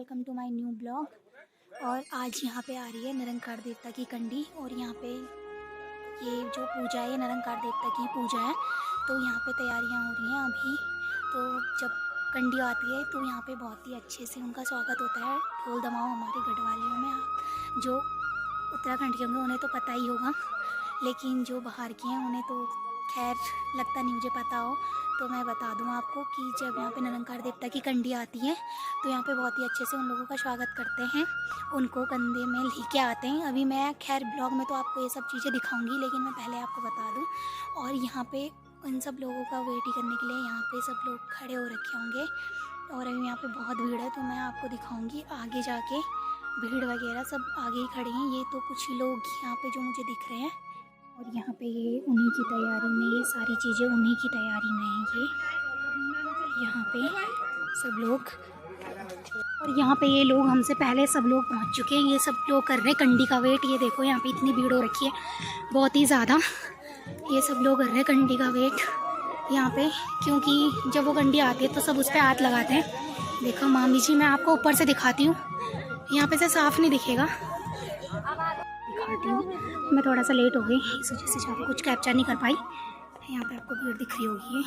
Welcome to my new blog. और आज यहाँ पे आ रही है निरंकार देवता की कंडी। और यहाँ पे ये जो पूजा है निरंकार देवता की पूजा है, तो यहाँ पे तैयारियाँ हो रही हैं अभी। तो जब कंडी आती है तो यहाँ पे बहुत ही अच्छे से उनका स्वागत होता है। ढोल दमाओ हमारे गढ़वालियों में, जो उत्तराखंड के होंगे उन्हें तो पता ही होगा, लेकिन जो बाहर के हैं उन्हें तो खैर लगता नहीं मुझे पता हो। तो मैं बता दूं आपको कि जब यहाँ पे निरंकार देवता की कंडी आती है तो यहाँ पे बहुत ही अच्छे से उन लोगों का स्वागत करते हैं, उनको कंधे में लेके आते हैं। अभी मैं खैर ब्लॉग में तो आपको ये सब चीज़ें दिखाऊंगी, लेकिन मैं पहले आपको बता दूं। और यहाँ पे उन सब लोगों का वेट करने के लिए यहाँ पे सब लोग खड़े हो रखे होंगे। और अभी यहाँ पे बहुत भीड़ है, तो मैं आपको दिखाऊँगी आगे जाके। भीड़ वगैरह सब आगे ही खड़े हैं। ये तो कुछ लोग यहाँ पे जो मुझे दिख रहे हैं, और यहाँ पे ये उन्हीं की तैयारी में, ये सारी चीज़ें उन्हीं की तैयारी में है। ये यहाँ पे सब लोग, और यहाँ पे ये लोग हमसे पहले सब लोग पहुँच चुके हैं। ये सब लोग कर रहे हैं कंडी का वेट। ये देखो यहाँ पे इतनी भीड़ हो रखी है, बहुत ही ज़्यादा। ये सब लोग कर रहे हैं कंडी का वेट यहाँ पे, क्योंकि जब वो कंडी आती है तो सब उस पर हाथ लगाते हैं। देखो मामी जी, मैं आपको ऊपर से दिखाती हूँ, यहाँ पे से साफ नहीं दिखेगा, दिखाती हूँ। मैं थोड़ा सा लेट हो गई, इस वजह से ज़्यादा कुछ कैप्चर नहीं कर पाई। यहाँ पे आपको भीड़ दिख रही होगी।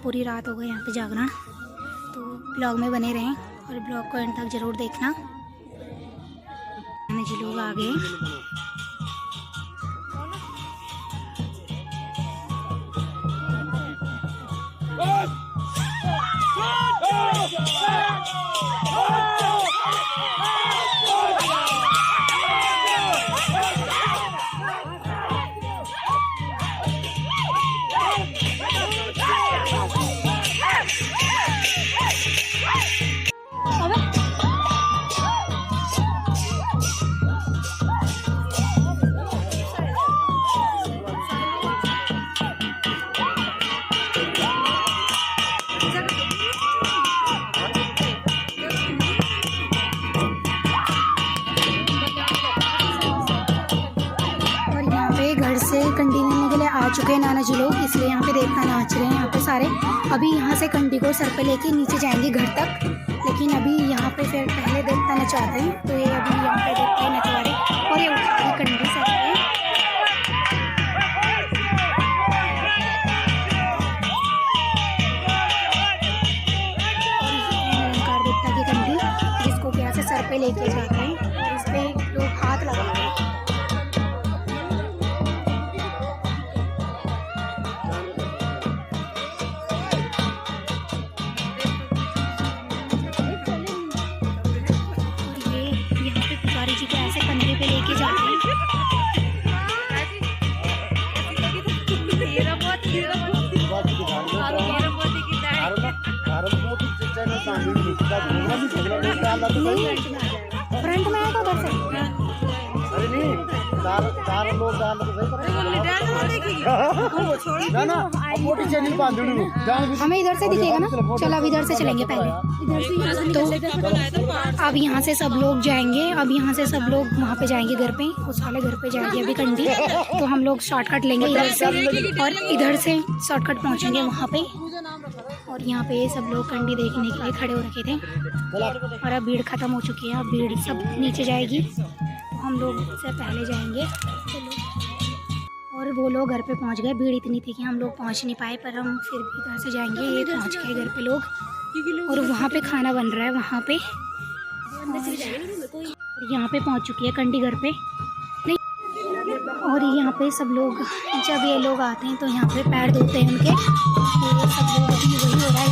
पूरी रात हो गई यहाँ पे जागरण, तो ब्लॉग में बने रहें और ब्लॉग को एंड तक ज़रूर देखना। जी लोग आ गए। घर से कंडी लेने के लिए आ चुके हैं नाना जी लोग, इसलिए यहाँ पे देवता नाच रहे हैं यहाँ पे सारे। अभी यहाँ से कंडी को सर पे लेके नीचे जाएंगे घर तक, लेकिन अभी यहाँ पे फिर पहले देवता नचा रहे हैं। तो ये अभी यहाँ पे देवता नचा रहे हैं और ये उठा रही कंडी सर पे। निरंकार देवता की कंडी, जिसको क्या से सर पे लेके जाते हैं और इस पे लोग हाथ लगा रहे हैं। लेके जाते हैं। फ्रंट में है तो उधर से, अरे नहीं, चार लोग हमें इधर से दिखेगा ना। चलो अब इधर से चलेंगे पहले। तो अब यहाँ से सब लोग जाएंगे, अब यहाँ से सब लोग वहाँ पे जाएंगे घर पे, उस वाले घर पे जाएंगे अभी कंडी। तो हम लोग शॉर्टकट लेंगे इधर से, और इधर से शॉर्टकट पहुँचेंगे वहाँ पे। और यहाँ पे सब लोग कंडी देखने के लिए खड़े हो रखे थे, और अब भीड़ ख़त्म हो चुकी है। अब भीड़ सब नीचे जाएगी, हम लोग से पहले जाएंगे। और वो लोग घर पे पहुंच गए। भीड़ इतनी थी कि हम लोग पहुंच नहीं पाए, पर हम फिर भी घर से जाएंगे। ये पहुंच गए घर पे लोग, और वहाँ पे खाना बन रहा है वहाँ पे। और यहाँ पे पहुंच चुकी है कंडी घर पे। नहीं, और यहाँ पे सब लोग, जब ये लोग आते हैं तो यहाँ पे पैर धोते हैं उनके। तो ये सब लोग अभी वही हो रहा है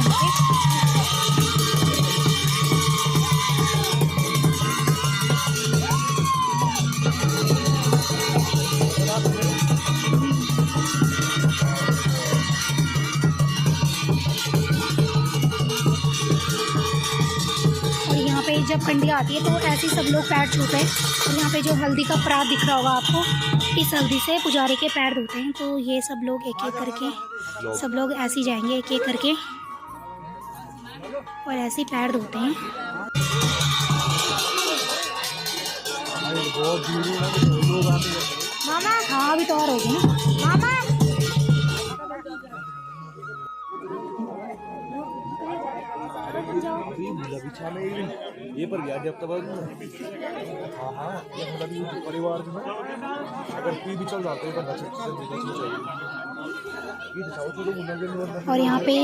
यहाँ पे। जब कंडी आती है तो ऐसे ही सब लोग पैर छूते हैं। और यहाँ पे जो हल्दी का परात दिख रहा होगा आपको, इस हल्दी से पुजारी के पैर धोते हैं। तो ये सब लोग एक एक करके, सब लोग ऐसे ही जाएंगे एक एक करके और ऐसे ही पैर धोते हैं। मामा हाँ अभी तो और होगी ना मामा। ये पर गया जब तक हाँ ये मतलब परिवार में अगर कोई भी चल जाते हैं तो और यहाँ पे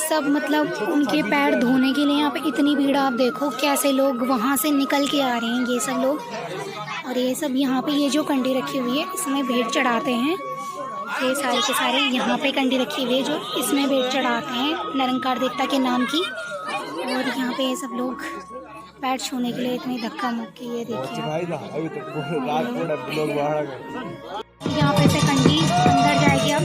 सब मतलब उनके पैर धोने के लिए यहाँ पे इतनी भीड़, आप देखो कैसे लोग वहाँ से निकल के आ रहे हैं ये सब लोग। और ये सब यहाँ पे ये जो कंडी रखी हुई है इसमें भेंट चढ़ाते हैं, ये सारे के सारे यहाँ पे कंडी रखी हुई है जो इसमें भेंट चढ़ाते हैं निरंकार देवता के नाम की। और यहाँ पे ये सब लोग पैर छूने के लिए इतनी धक्का मुक्की, ये देखिए यहाँ पे से कंडी अंदर जाएगी अब।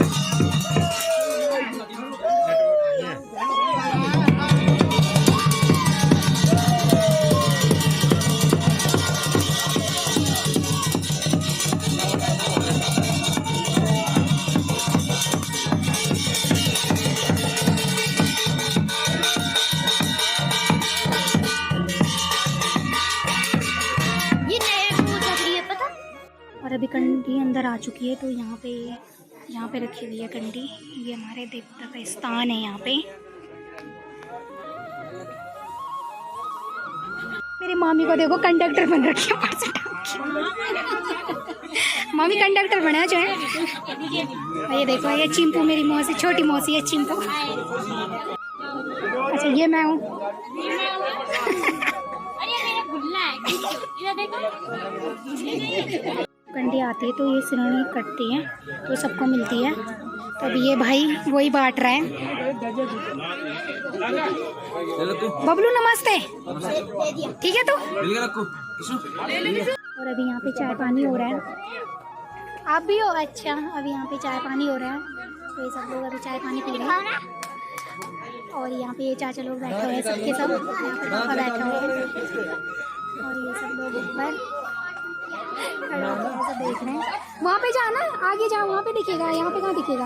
और अभी कंडी अंदर आ चुकी है, तो यहाँ पे रखी हुई है कंडी। ये हमारे देवता का स्थान है यहाँ पे। मेरी मामी को देखो कंडक्टर बन रखी है, मामी कंडक्टर बना जो है। ये देखो ये चिंपू, मेरी मौसी, छोटी मौसी है चिंपू। अच्छा ये मैं हूँ। कंडी आती है तो ये सिरोनी कटती है तो सबको मिलती है। तो अभी ये भाई वही बांट रहा है। बबलू नमस्ते, ठीक है तो। और अभी यहाँ पे चाय पानी हो रहा है, आप भी हो? अच्छा अभी यहाँ पे चाय पानी हो रहा है, तो ये सब लोग अभी चाय पानी पी रहे हैं। और यहाँ पे ये चाचा लोग बैठे हुए हैं, सबके सब यहाँ पे पापा बैठे हुए हैं। और ये सब लोग ऊपर खड़े होकर देख रहे हैं। वहाँ पे जाना, आगे जाओ, वहाँ पे दिखेगा, यहाँ पे कहाँ दिखेगा?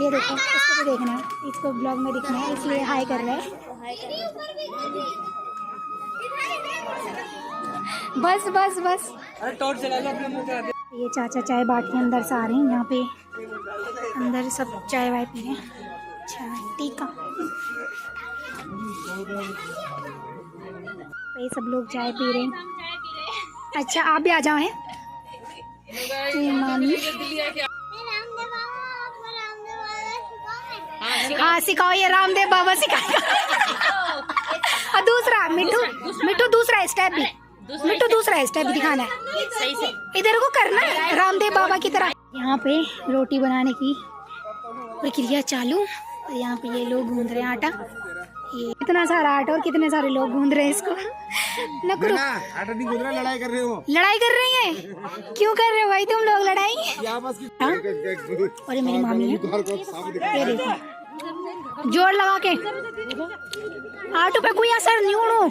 ये देखो, इसको तो देखना है, इसको ब्लॉग में दिखना है, इसलिए हाई कर रहे हैं। बस बस बस, अरे टॉर्च चला लो अपने मुंह पे। ये चाचा चाय बांट के अंदर से आ रहे हैं, यहाँ पे अंदर सब चाय वाय पी रहे हैं। अच्छा टीका, ये सब लोग चाय पी रहे हैं। अच्छा आप भी आ जाओ। हैं मामी, हाँ सिखाओ, ये रामदेव बाबा सिखाएगा। और दूसरा मिट्टू दूसरा स्टेप भी, मिट्टू दूसरा स्टेप भी दिखाना है, सही से इधर को करना है रामदेव बाबा की तरह। यहाँ पे रोटी बनाने की प्रक्रिया चालू। और यहाँ पे ये लोग गूंद रहे हैं आटा, ये इतना सारा आटा और कितने सारे लोग गूंद रहे हैं इसको। नकरू आटा नहीं गूंद रहा, लड़ाई कर रहे हो। लड़ाई कर रही है? क्यों कर रहे हो भाई तुम लोग लड़ाई? और ये मेरी मामी है, ये देखो जोर लगा के आटो पे कोई असर नहीं उड़ो।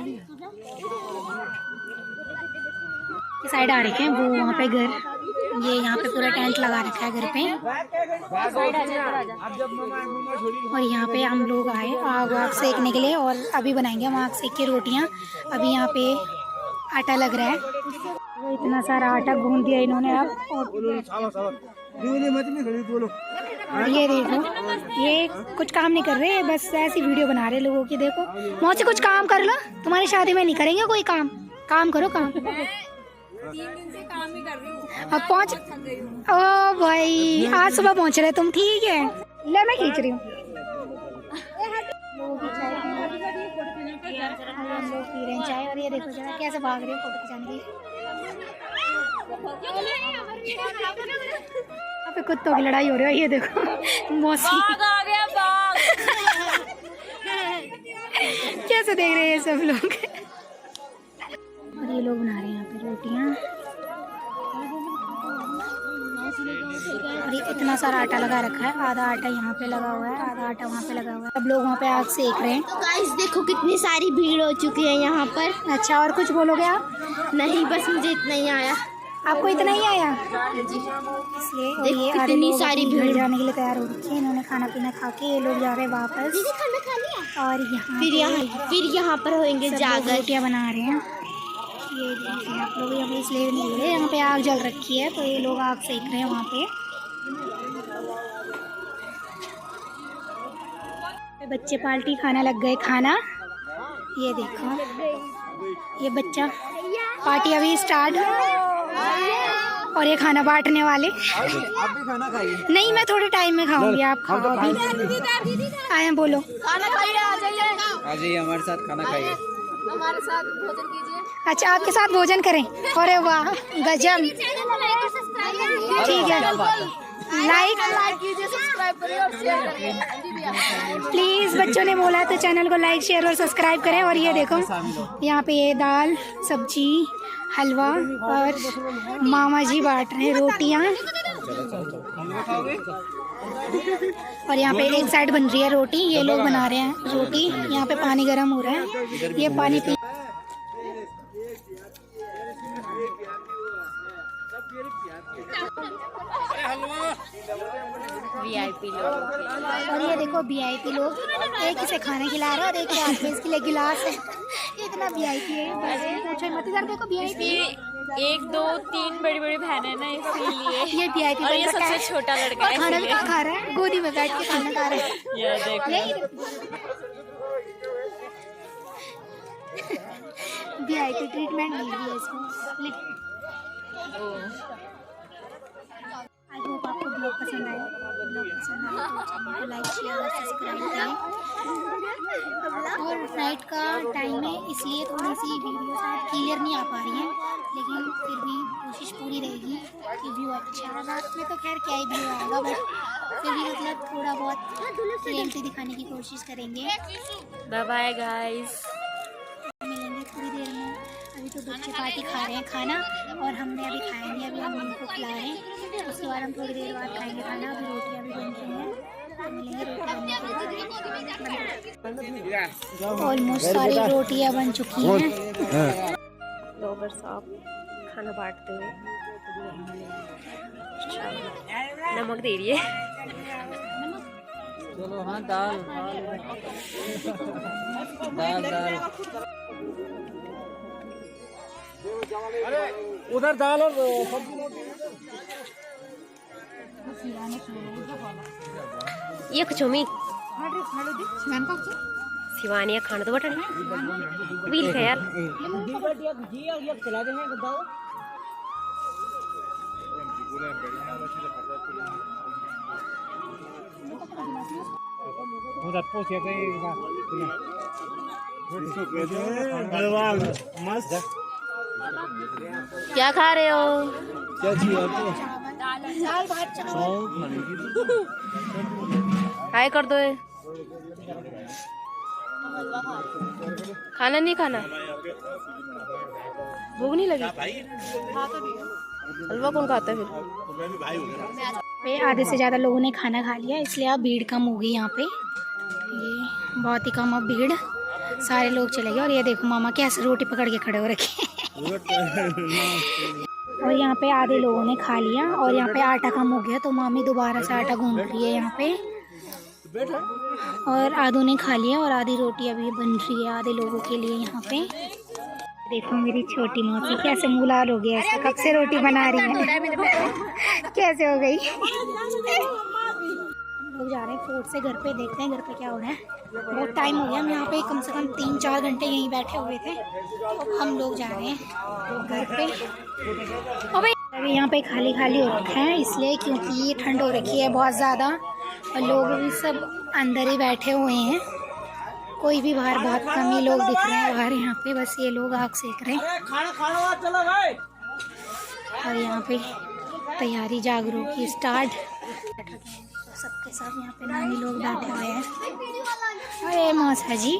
साइड आ रखे हैं वो वहाँ पे घर, ये यहाँ पे पूरा टेंट लगा रखा है घर पे। और यहाँ पे हम लोग आए आग वाग सेकने के लिए, और अभी बनाएंगे हम आग सेक के रोटियाँ। अभी यहाँ पे आटा लग रहा है, वो इतना सारा आटा गूंद दिया इन्होंने अब। और ये देखो ये कुछ काम नहीं कर रहे, बस ऐसी वीडियो बना रहे लोगों की। देखो मौसी कुछ काम कर लो, तुम्हारी शादी में नहीं करेंगे कोई काम, काम करो काम। 3 दिन से काम ही कर रही हूँ, अब पहुँच। ओ भाई आज सुबह पहुँच रहे तुम, ठीक है ले मैं खींच रही हूँ। लोग पी रहे हैं चाय, और ये देखो जरा कैसे भाग रहे हैं फोटो खिंचाने के लिए। यहाँ पे कुत्तों की लड़ाई हो रही है, ये देखो मौसी कैसे देख रहे हैं सब लोग। और ये लोग बना रहे हैं यहाँ पे रोटियाँ, और ये इतना सारा आटा लगा रखा है, आधा आटा यहाँ पे लगा हुआ है, आधा आटा वहाँ पे लगा हुआ है। सब लोग वहाँ पे आग सेक रहे हैं। गाइस देखो कितनी सारी भीड़ हो चुकी है यहाँ पर। अच्छा और कुछ बोलोगे आप? नहीं बस मुझे इतना ही आया। आपको इतना ही आया? इसलिए ये कितनी सारी भीड़ जाने के लिए तैयार हो रही है। इन्होंने खाना पीना खा के ये लोग जा रहे हैं वापस। खाना खा लिया? और फिर यहाँ पर होंगे जागर, रोटियाँ बना रहे हैं। ये देखिए आप लोग, यहाँ पे इसलिए नहीं रहे, यहाँ पे आग जल रखी है तो ये लोग आग सेक रहे हैं वहाँ पे। बच्चे पार्टी खाना लग गए खाना, ये देखो, ये बच्चा पार्टी अभी स्टार्ट, और ये खाना बांटने वाले। आप भी खाना खाइए। नहीं, मैं थोड़े टाइम में खाऊंगी, आप खाओ अभी। आए बोलो। खाना खाइए, आ जाइए हमारे साथ खाना खाइए। हमारे साथ भोजन कीजिए। अच्छा, आपके साथ भोजन करें? अरे वाह, गजब। ठीक है, लाइक कीजिए, सब्सक्राइब करिए और शेयर करिए। प्लीज, बच्चों ने बोला तो चैनल को लाइक शेयर और सब्सक्राइब करें। और ये देखो, यहाँ पे ये दाल सब्जी हलवा और मामा जी बांट रहे हैं रोटियाँ। और यहाँ पे एक साइड बन रही है रोटी, ये लोग बना रहे हैं रोटी। यहाँ पे पानी गर्म हो रहा है, ये पानी पी। VIP लोग। और ये देखो VIP लोग, एक इसे खाना खिला रहा है और एक के हाथ में इसके लिए गिलास है। इतना VIP है, बस पूछो मत। इधर देखो VIP, 1 2 3 बड़ी बड़ी बहन है ना, इसीलिए ये VIP और ये बन रखा सबसे है। छोटा लड़का और है, खाना भी इसीलिए। खा रहा है, गोदी में बैठ के खाना खा रहा है। ये देखो, यही VIP ट्रीटमेंट मिल रही है इसको। आई होप आपको ब्लॉग पसंद आया। ब्लॉग पसंद आया तो चैनल को लाइक शेयर और सब्सक्राइब करें। और नाइट का टाइम है, इसलिए थोड़ी सी वीडियो साथ क्लियर नहीं आ पा रही है, लेकिन फिर भी कोशिश पूरी रहेगी कि व्यू अच्छा है। रात में तो खैर क्या ही व्यू आएगा, बट फिर भी मतलब थोड़ा बहुत रियलिटी दिखाने की कोशिश करेंगे। Bye bye guys. मिलेंगे थोड़ी देर में। अभी तो बच्चे पार्टी खा रहे हैं खाना, और हमने अभी खाया नहीं, अभी हम उनको खिला रहे हैं। उसके बाद हम थोड़ी देर बाद खाएंगे खाना। अभी रोटियां भी बन रही हैं, तो मिलेंगे रोटी। ऑलमोस्ट सारी रोटियां बन चुकी हैं। ब्लॉगर साहब खाना बांटते हुए, नमक दे रही है। चलो हाँ, दाल दाल दाल। उधर दाल और सब्जी ये कुछ मी शिवानी खाना तो बटन बिल है यार। उधर पूछे मस्त। क्या खा रहे हो? क्या चाहिए आपको? दाल भात हाय कर दो। खाना नहीं खाना, भूख नहीं लगी? हलवा कौन खाता है फिर? पे आधे से ज़्यादा लोगों ने खाना खा लिया, इसलिए अब भीड़ कम हो गई यहाँ पे। ये बहुत ही कम अब भीड़, सारे लोग चले गए। और ये देखो मामा कैसे रोटी पकड़ के खड़े हो रखे। और यहाँ पे आधे लोगों ने खा लिया, और यहाँ पे आटा कम हो गया, तो मामी दोबारा से आटा गूंद रही है यहाँ पे। और आधों ने खा लिया, और आधी रोटी अभी बन रही है आधे लोगों के लिए यहाँ पे। देखो मेरी छोटी मौसी कैसे मुँह लाल हो गया, ऐसे कब से रोटी बना रही है। कैसे हो गई। लोग जा रहे हैं फोर्ट से घर पे, देखते हैं घर पे क्या हो रहा है। बहुत टाइम हो गया, हम यहाँ पे कम से कम 3-4 घंटे यहीं बैठे हुए थे। तो हम लोग जा रहे हैं घर पे। और भाई अभी यहाँ पे खाली खाली हो रखा है, इसलिए क्योंकि ये ठंड हो रखी है बहुत ज़्यादा, और लोग भी सब अंदर ही बैठे हुए हैं। कोई भी बाहर बहुत कम ही लोग दिख रहे हैं बाहर। यहाँ पे बस ये लोग आग सेक रहे हैं। और यहाँ पे तैयारी जागरूक की स्टार्ट। सबके सब यहाँ पे नानी लोग बैठे हुए हैं। अरे मौसा जी,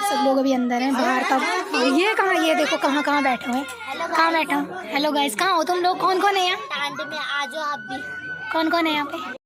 सब लोग अभी अंदर हैं, बाहर का। ये कहाँ, ये देखो कहाँ कहाँ बैठे हुए हैं, कहाँ बैठा हूँ। हेलो गाइस, कहाँ हो तुम लोग? कौन कौन है यहाँ? टांड में आ जाओ आप भी। कौन कौन है यहाँ पे?